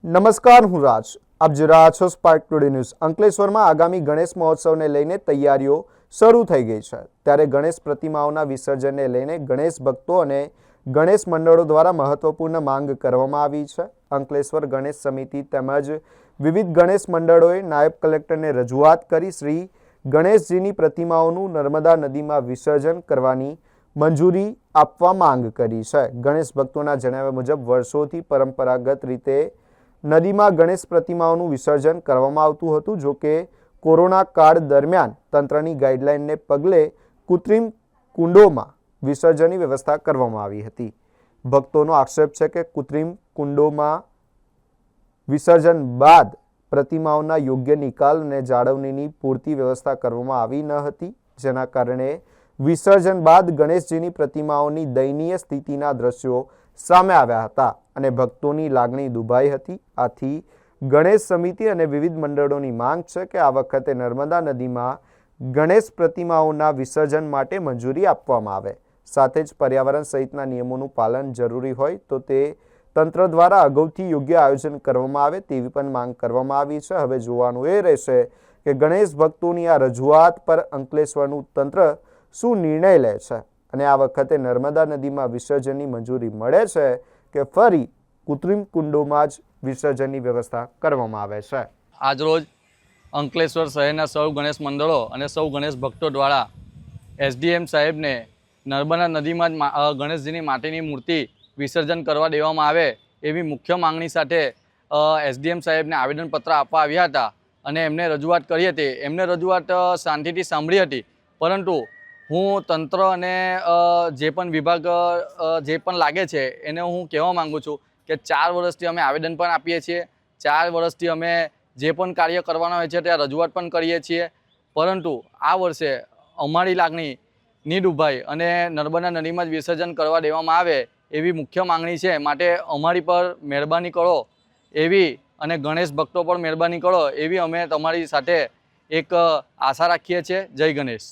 નમસ્કાર, હું રાજ. આપ જોઈ રહ્યા છો સ્પાર્ક ટુડે ન્યૂઝ. અંકલેશ્વરમાં આગામી ગણેશ મહોત્સવને લઈને તૈયારીઓ શરૂ થઈ ગઈ છે. ત્યારે ગણેશ પ્રતિમાઓના વિસર્જનને લઈને ગણેશ ભક્તો અને ગણેશ મંડળો દ્વારા મહત્વપૂર્ણ માંગ કરવામાં આવી છે. અંકલેશ્વર ગણેશ સમિતિ તેમજ વિવિધ ગણેશ મંડળોએ નાયબ કલેક્ટરને રજૂઆત કરી શ્રી ગણેશજીની પ્રતિમાઓનું નર્મદા નદીમાં વિસર્જન કરવાની મંજૂરી આપવા માંગ કરી છે. ગણેશ ભક્તોના જણાવ્યા મુજબ વર્ષોથી પરંપરાગત રીતે નદીમાં ગણેશ પ્રતિમાઓનું વિસર્જન કરવામાં આવતું હતું. જો કે કોરોના કાળ દરમિયાન તંત્રની ગાઈડલાઈનને પગલે કૃત્રિમ કુંડોમાં વિસર્જનની વ્યવસ્થા કરવામાં આવી હતી. ભક્તોનો આક્ષેપ છે કે કૃત્રિમ કુંડોમાં વિસર્જન બાદ પ્રતિમાઓના યોગ્ય નિકાલ અને જાળવણીની પૂરતી વ્યવસ્થા કરવામાં આવી ન હતી, જેના કારણે વિસર્જન બાદ ગણેશજીની પ્રતિમાઓની દયનીય સ્થિતિના દ્રશ્યો સામે આવ્યા હતા અને ભક્તોની લાગણી દુભાઈ હતી. આથી ગણેશ સમિતિ અને વિવિધ મંડળોની માંગ છે કે આ વખતે નર્મદા નદીમાં ગણેશ પ્રતિમાઓના વિસર્જન માટે મંજૂરી આપવામાં આવે. સાથે જ પર્યાવરણ સહિતના નિયમોનું પાલન જરૂરી હોય તો તે તંત્ર દ્વારા અગાઉથી યોગ્ય આયોજન કરવામાં આવે તેવી પણ માંગ કરવામાં આવી છે. હવે જોવાનું એ રહેશે કે ગણેશ ભક્તોની આ રજૂઆત પર અંકલેશ્વરનું તંત્ર શું નિર્ણય લે છે અને આ વખતે નર્મદા નદીમાં વિસર્જનની મંજૂરી મળે છે કે ફરી કૃત્રિમ કુંડોમાં જ વિસર્જનની વ્યવસ્થા કરવામાં આવે છે. આજરોજ અંકલેશ્વર શહેરના સૌ ગણેશ મંડળો અને સૌ ગણેશ ભક્તો દ્વારા એસડીએમ સાહેબને નર્મદા નદીમાં જ ગણેશજીની માટીની મૂર્તિ વિસર્જન કરવા દેવામાં આવે એવી મુખ્ય માંગણી સાથે એસડીએમ સાહેબને આવેદનપત્ર આપવા આવ્યા હતા અને એમને રજૂઆત કરી હતી. એમને રજૂઆત શાંતિથી સાંભળી હતી, પરંતુ હું તંત્ર અને જે પણ વિભાગ જે પણ લાગે છે એને હું કહેવા માગું છું કે 4 વર્ષથી અમે આવેદન પણ આપીએ છીએ, 4 વર્ષથી અમે જે પણ કાર્ય કરવાના હોય છે ત્યાં રજૂઆત પણ કરીએ છીએ, પરંતુ આ વર્ષે અમારી લાગણી ની દુભાઈ અને નર્મદા નદીમાં જ વિસર્જન કરવા દેવામાં આવે એવી મુખ્ય માંગણી છે. માટે અમારી પર મહેરબાની કરો એવી અને ગણેશ ભક્તો પર મહેરબાની કરો એવી અમે તમારી સાથે એક આશા રાખીએ છીએ. જય ગણેશ.